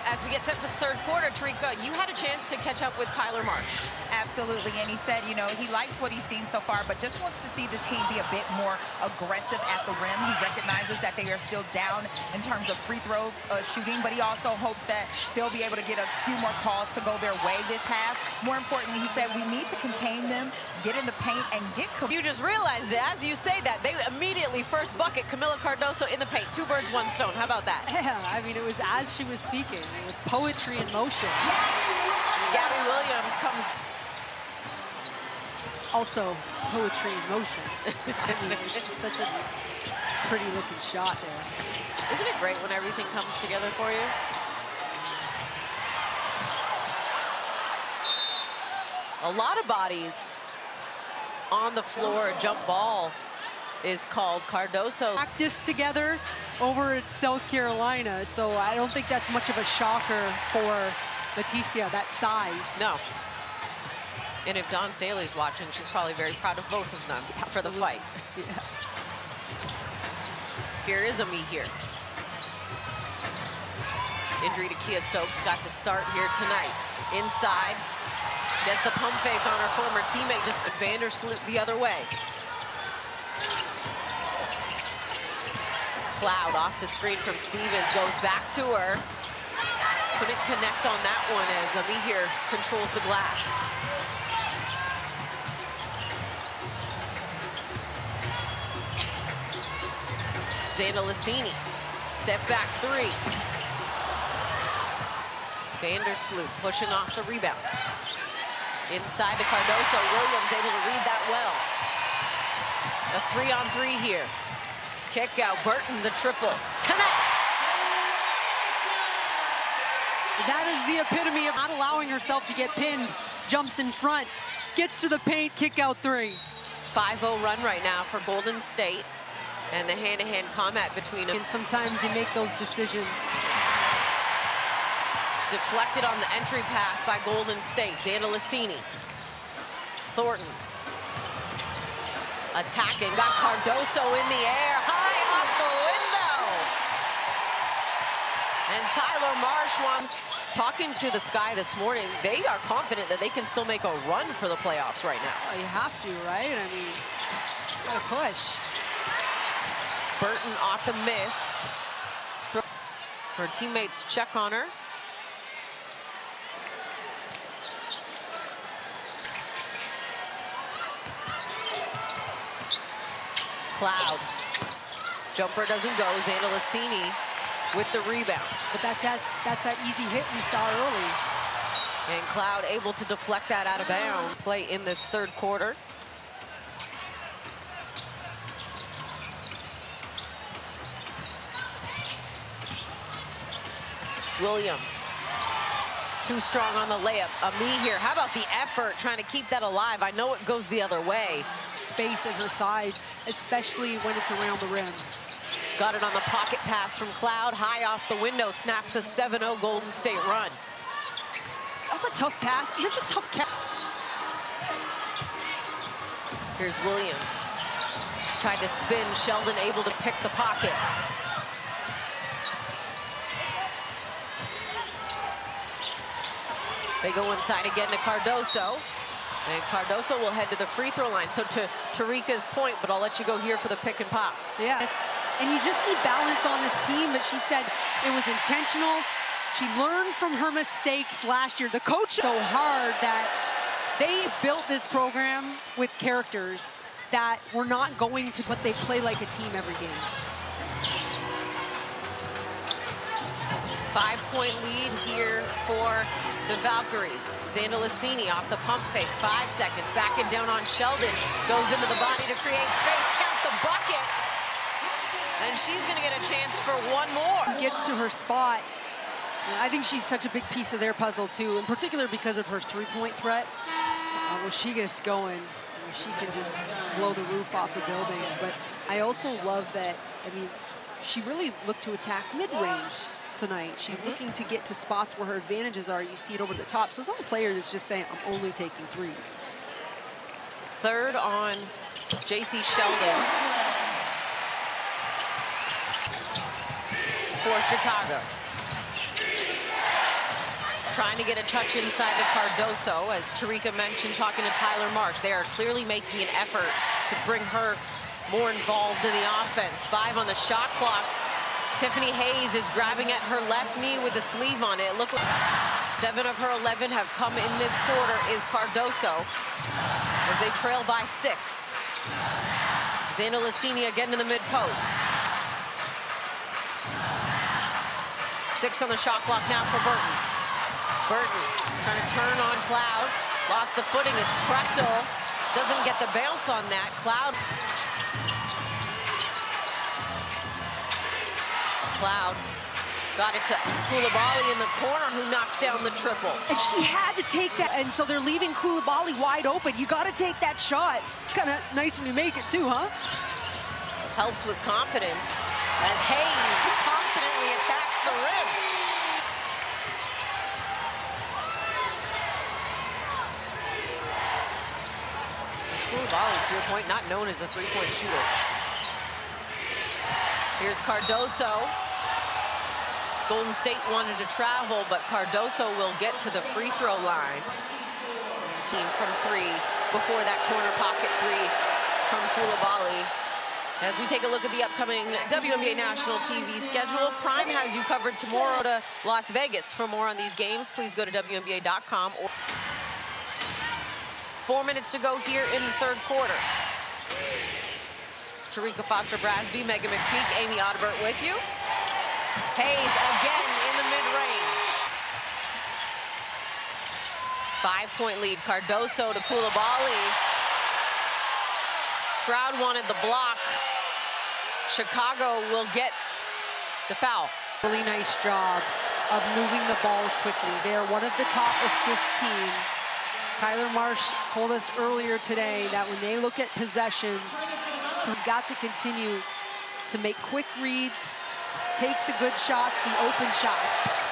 as we get set for the third quarter, Tarika, you had a chance to catch up with Tyler Marsh. Absolutely, and he said, you know, he likes what he's seen so far, but just wants to see this team be a bit more aggressive at the rim. He recognizes that they are still down in terms of free throw shooting, but he also hopes that they'll be able to get a few more calls to go their way this half. More importantly, he said we need to contain them, get in the paint, and get... You just realized it. As you say that, they immediately first bucket, Camila Cardoso in the paint. 2 birds, 1 stone. How about that? Yeah, I mean, it was as she was speaking. It was poetry in motion. Gabby Williams comes... Also, poetry in motion. I mean, it's just such a pretty-looking shot there. Isn't it great when everything comes together for you? A lot of bodies on the floor. A jump ball is called. Cardoso practice together over at South Carolina, so I don't think that's much of a shocker for Leticia, that size. No. And if Dawn Staley's watching, she's probably very proud of both of them. Absolutely. For the fight. Yeah. Here is Ami here. Injury to Kia Stokes got the start here tonight. Inside. Gets the pump fake on her former teammate, just Vandersloot the other way. Cloud off the screen from Stevens, goes back to her. Couldn't connect on that one as Ami here controls the glass. Xana Lacini, step back 3. Vandersloot pushing off the rebound. Inside to Cardoso. Williams able to read that well. A 3-on-3 here. Kick out. Burton the triple. Connects! That is the epitome of not allowing herself to get pinned. Jumps in front. Gets to the paint. Kick out 3. 5-0 run right now for Golden State. And the hand-to-hand combat between them. And sometimes you make those decisions. Deflected on the entry pass by Golden State. Xana Lacini. Thornton. Attacking. Got Cardoso in the air. High off the window. And Tyler Marsh talking to the Sky this morning. They are confident that they can still make a run for the playoffs right now. Oh, you have to, right? I mean, you gotta push. Burton off the miss. Her teammates check on her. Cloud. Jumper doesn't go. Xana Lacini with the rebound. But that's that easy hit we saw early. And Cloud able to deflect that out of bounds. Play in this third quarter. Williams. Too strong on the layup. Ami here. How about the effort trying to keep that alive? I know it goes the other way. Space at her size, especially when it's around the rim. Got it on the pocket pass from Cloud. High off the window. Snaps a 7-0 Golden State run. That's a tough pass. It's a tough catch. Here's Williams. Tried to spin. Sheldon able to pick the pocket. They go inside again to Cardoso. And Cardoso will head to the free throw line. So to Tarika's point, but I'll let you go here for the pick and pop. Yeah, and you just see balance on this team, but she said it was intentional. She learned from her mistakes last year. The coach so hard that they built this program with characters that were not going to, but they play like a team every game. 5-point lead here for the Valkyries. Xana Lacini off the pump fake. 5 seconds. Backing down on Sheldon. Goes into the body to create space. Count the bucket. And she's going to get a chance for one more. Gets to her spot. I think she's such a big piece of their puzzle, too, in particular because of her three-point threat. When she gets going, she can just blow the roof off the building. But I also love that, I mean, she really looked to attack mid-range tonight. She's looking to get to spots where her advantages are. You see it over the top. So some players is just saying, I'm only taking threes. Third on J.C. Sheldon for Chicago. trying to get a touch inside to Cardoso, as Tarika mentioned, talking to Tyler Marsh. They are clearly making an effort to bring her more involved in the offense. 5 on the shot clock. Tiffany Hayes is grabbing at her left knee with a sleeve on it. Look, 7 of her 11 have come in this quarter is Cardoso, as they trail by 6. Xana Lacini again to the mid-post. 6 on the shot clock now for Burton. Burton trying to turn on Cloud. Lost the footing, it's Krechtel. Doesn't get the bounce on that. Cloud got it to Koulibaly in the corner, who knocks down the triple. And she had to take that, and so they're leaving Koulibaly wide open. You got to take that shot. It's kind of nice when you make it too, huh? Helps with confidence as Hayes confidently attacks the rim. Koulibaly, to your point, not known as a three-point shooter. Here's Cardoso. Golden State wanted to travel, but Cardoso will get to the free throw line. Team from 3 before that corner pocket 3 from Koulibaly. As we take a look at the upcoming WNBA national TV schedule, Prime has you covered tomorrow to Las Vegas. For more on these games, please go to WNBA.com. 4 minutes to go here in the third quarter. Tarika Foster-Brasby, Megan McPeak, Amy Audibert with you. Hayes again in the mid-range. 5-point lead, Cardoso to Koulibaly. Crowd wanted the block. Chicago will get the foul. Really nice job of moving the ball quickly. They are one of the top assist teams. Tyler Marsh told us earlier today that when they look at possessions, we've got to continue to make quick reads, take the good shots, the open shots.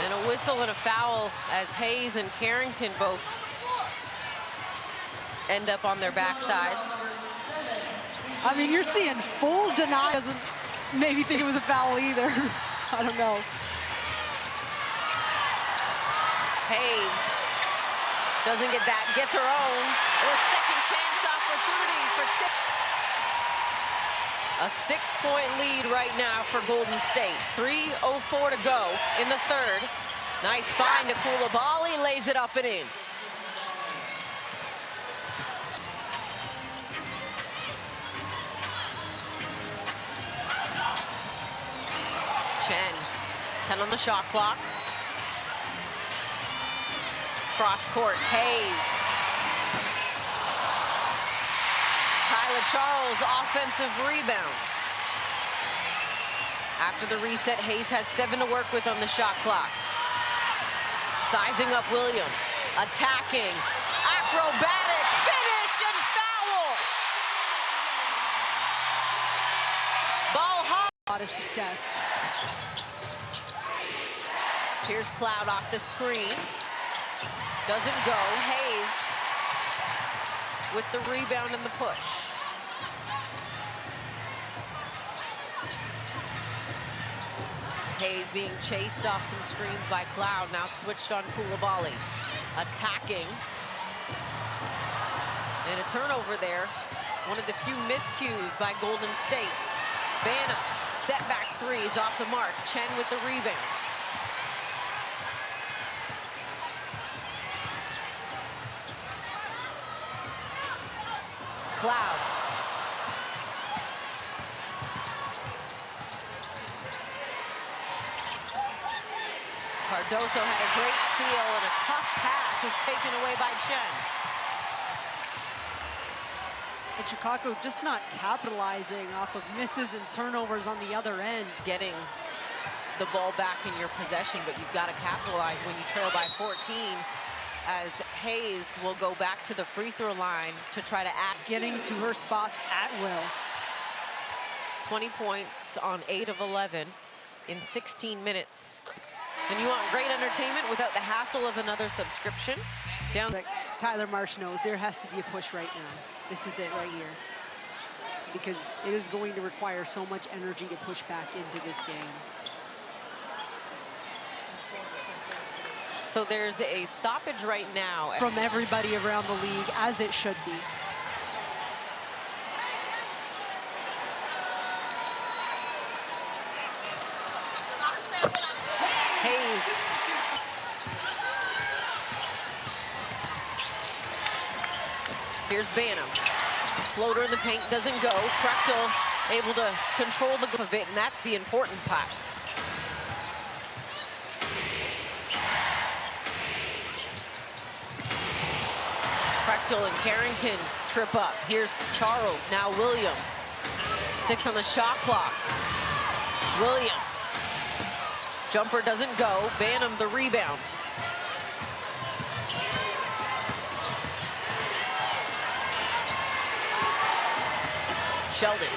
And a whistle and a foul as Hayes and Carrington both end up on their backsides. I mean, you're seeing full denial. Doesn't maybe think it was a foul either. I don't know. Hayes doesn't get that, gets her own. A second chance opportunity for Tiff. A 6-point lead right now for Golden State. 3:04 to go in the third. Nice find to Koulibaly, lays it up and in. Chen, 10 on the shot clock. Cross court, Hayes. Kyla Charles, offensive rebound. After the reset, Hayes has 7 to work with on the shot clock. Sizing up Williams, attacking, acrobatic, finish and foul. Ball high. A lot of success. Here's Cloud off the screen. Doesn't go. Hayes with the rebound and the push. Hayes being chased off some screens by Cloud, now switched on Koulibaly. Attacking. And a turnover there. One of the few miscues by Golden State. Vanna, step back 3 is off the mark. Chen with the rebound. Cloud. Cardoso had a great seal, and a tough pass is taken away by Chen. And Chicago just not capitalizing off of misses and turnovers on the other end. Getting the ball back in your possession, but you've got to capitalize when you trail by 14, as Hayes will go back to the free throw line to try to add. Getting to her spots at will. 20 points on 8 of 11 in 16 minutes. And you want great entertainment without the hassle of another subscription? Down. But Tyler Marsh knows there has to be a push right now. This is it right here. Because it is going to require so much energy to push back into this game. So there's a stoppage right now. From everybody around the league, as it should be. Hayes. Here's Banham. Floater in the paint doesn't go. Prechtel able to control the of it, and that's the important part. Prechtel and Carrington trip up. Here's Charles, now Williams. 6 on the shot clock. Williams. Jumper doesn't go. Banham the rebound. Sheldon.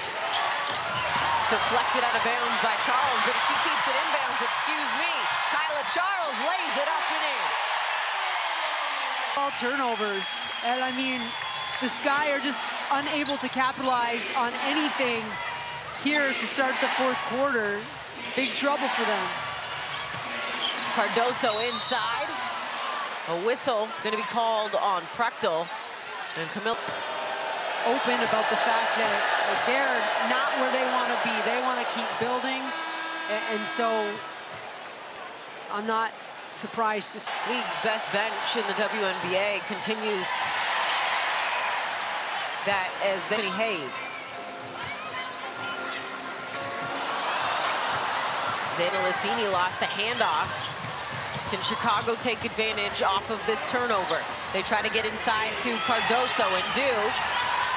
Deflected out of bounds by Charles, but she keeps it inbounds, excuse me. Kyla Charles lays it up and in. All turnovers, and I mean, the Sky are just unable to capitalize on anything here to start the fourth quarter. Big trouble for them. Cardoso inside. A whistle going to be called on Prechtel. And Camille open about the fact that they're not where they want to be. They want to keep building, and so I'm not surprised. This league's best bench in the WNBA continues that as Danny Hayes. Zana Lacini lost the handoff. Can Chicago take advantage off of this turnover? They try to get inside to Cardoso and do,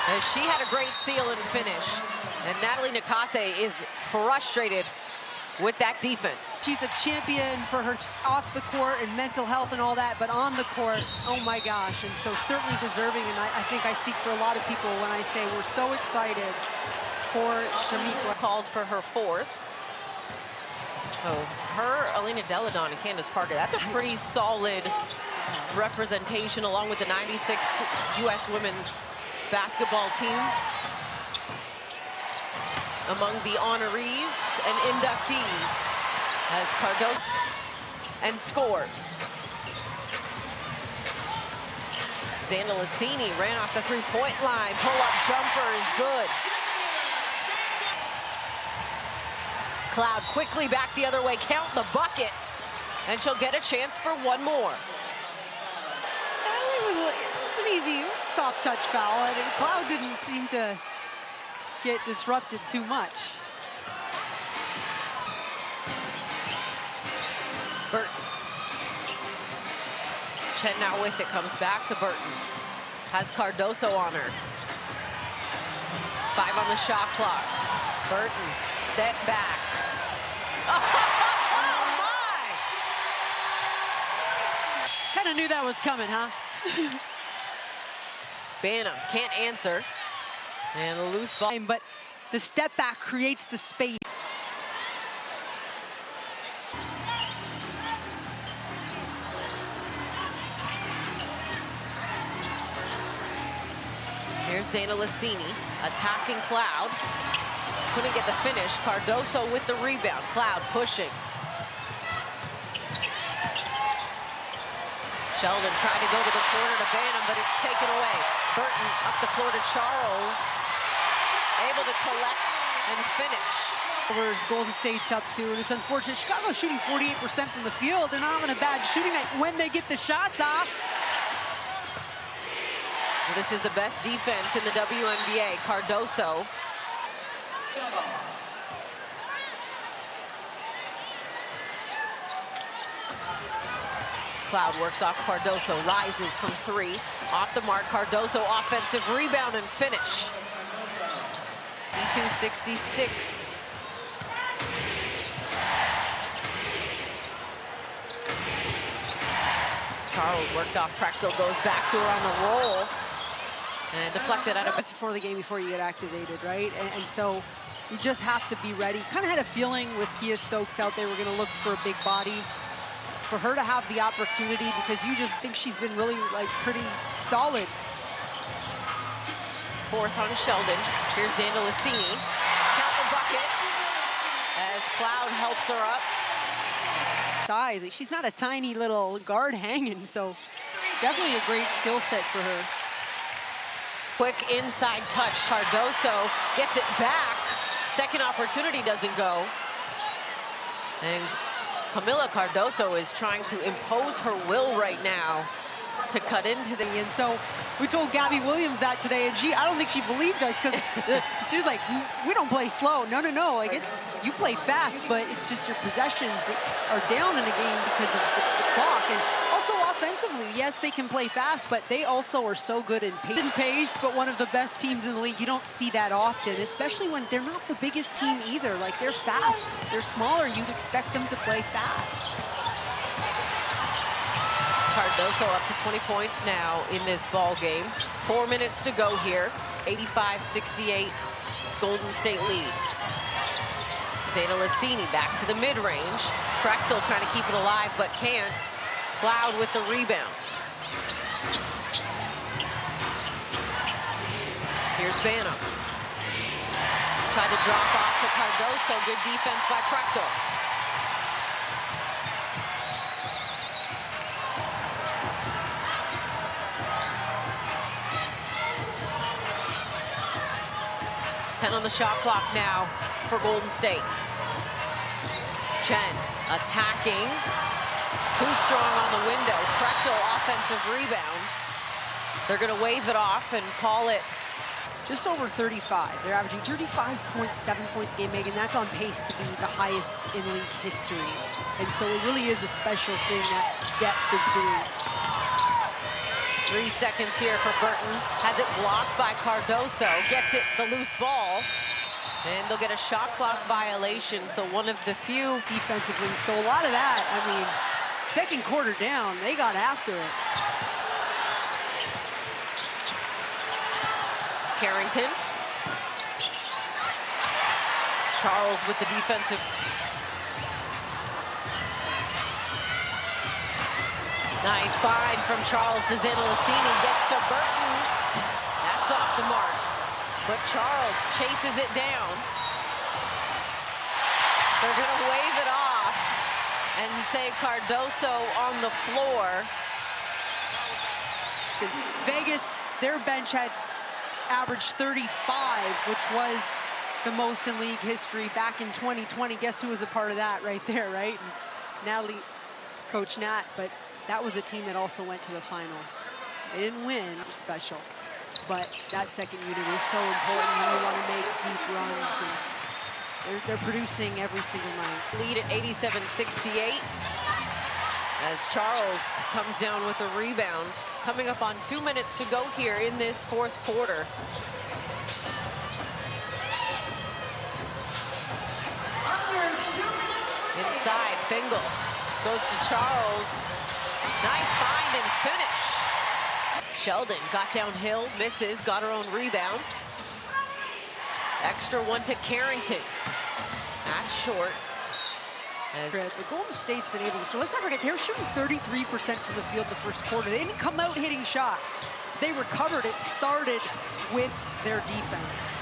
as she had a great seal and finish. And Natalie Nakase is frustrated with that defense. She's a champion for her off the court and mental health and all that, but on the court, oh my gosh. And so certainly deserving, and I think I speak for a lot of people when I say we're so excited for Shamika. Called for her fourth. Oh, her, Elena Deladon, and Candace Parker, that's a pretty solid representation along with the 96 U.S. women's basketball team among the honorees and inductees as Cardoso and scores. Zana Lacini ran off the three-point line. Pull-up jumper is good. Cloud quickly back the other way, count the bucket, and she'll get a chance for one more. It was an easy, soft touch foul, and Cloud didn't seem to get disrupted too much. Burton. Chen now with it, comes back to Burton. Has Cardoso on her. 5 on the shot clock. Burton, step back. Oh my! Kind of knew that was coming, huh? Banham can't answer. And a loose ball. But the step back creates the space. Here's Zana Lacini attacking Cloud. Couldn't get the finish. Cardoso with the rebound. Cloud pushing. Sheldon tried to go to the corner to Banham, but it's taken away. Burton up the floor to Charles. Able to collect and finish. Golden State's up to, and it's unfortunate. Chicago's shooting 48% from the field. They're not having a bad shooting night when they get the shots off. This is the best defense in the WNBA. Cardoso. Cloud works off Cardoso, rises from 3. Off the mark, Cardoso offensive rebound and finish. 82-66. Charles worked off Prechtel, goes back to her on the roll. And deflected out of it before the game, before you get activated, right? And so you just have to be ready. Kind of had a feeling with Kia Stokes out there, we're going to look for a big body for her to have the opportunity, because you just think she's been really, like, pretty solid. Fourth on Sheldon. Here's Zandalicini. Count the bucket as Cloud helps her up. Size. She's not a tiny little guard hanging, so definitely a great skill set for her. Quick inside touch. Cardoso gets it back. Second opportunity doesn't go. And Camila Cardoso is trying to impose her will right now to cut into the... And so we told Gabby Williams that today, and I don't think she believed us, because she was like, we don't play slow. No, no, no. Like, it's, you play fast, but it's just your possessions are down in a game because of the clock. And also offensively, yes, they can play fast, but they also are so good in pace, but one of the best teams in the league. You don't see that often, especially when they're not the biggest team either. Like, they're fast. They're smaller. You'd expect them to play fast. Cardoso up to 20 points now in this ball game. 4 minutes to go here. 85-68 Golden State lead. Zandalicini back to the mid-range. Prechtel trying to keep it alive but can't. Cloud with the rebound. Here's Banham. Tried to drop off to Cardoso. Good defense by Prechtel. On the shot clock now for Golden State. Chen attacking. Too strong on the window. Prechtel offensive rebound. They're going to wave it off and call it. Just over 35. They're averaging 35.7 points a game, Megan. That's on pace to be the highest in league history. And so it really is a special thing that depth is doing. 3 seconds here for Burton. Has it blocked by Cardoso. Gets it, the loose ball. And they'll get a shot clock violation. So one of the few defensively. So a lot of that, I mean, second quarter down, they got after it. Carrington. Charles with the defensive. Nice find from Charles to Zandalicini, gets to Burton. That's off the mark. But Charles chases it down. They're gonna wave it off and say Cardoso on the floor. Vegas, their bench had averaged 35, which was the most in league history back in 2020. Guess who was a part of that right there, right? And Natalie, Coach Nat, but that was a team that also went to the finals. They didn't win, it was special. But that second unit is so important when you want to make deep runs. And they're producing every single night. Lead at 87-68 as Charles comes down with a rebound. Coming up on 2 minutes to go here in this fourth quarter. Inside, Fingal goes to Charles. Nice find and finish. Sheldon got downhill, misses, got her own rebound. Extra one to Carrington. That's short. The Golden State's been able to, so let's not forget, they were shooting 33% from the field the first quarter. They didn't come out hitting shots. They recovered. It started with their defense.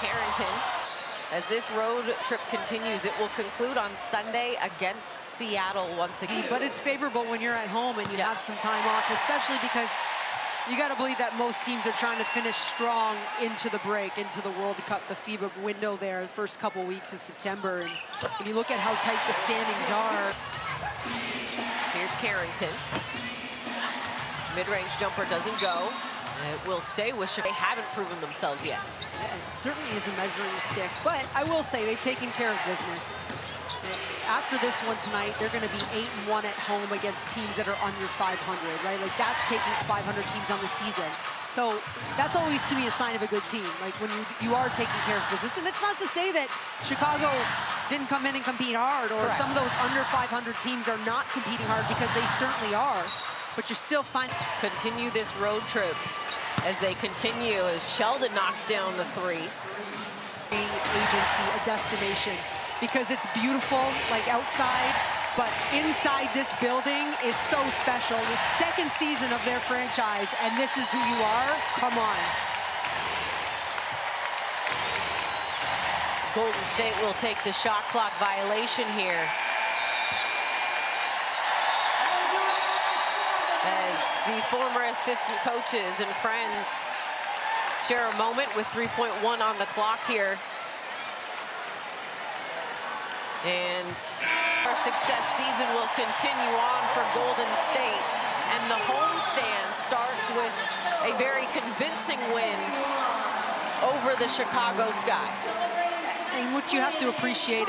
Carrington. As this road trip continues, it will conclude on Sunday against Seattle once again. But it's favorable when you're at home and you have some time off, especially because you got to believe that most teams are trying to finish strong into the break, into the World Cup, the FIBA window there, the first couple weeks of September. And when you look at how tight the standings are. Here's Carrington. Mid-range jumper doesn't go. It will stay with Chicago. They haven't proven themselves yet. Yeah, it certainly is a measuring stick, but I will say they've taken care of business. After this one tonight, they're going to be 8-1 at home against teams that are under 500, right? Like, that's taking 500 teams on the season. So that's always, to me, a sign of a good team. Like, when you are taking care of business. And it's not to say that Chicago didn't come in and compete hard, or some of those under 500 teams are not competing hard, because they certainly are. But you're still fine. Continue this road trip as they continue, as Sheldon knocks down the three. Agency, a destination. because it's beautiful, like outside, but inside this building is so special. The second season of their franchise, and this is who you are. Come on. Golden State will take the shot clock violation here. As the former assistant coaches and friends share a moment with 3.1 on the clock here. And our success season will continue on for Golden State. And the homestand starts with a very convincing win over the Chicago Sky. And what you have to appreciate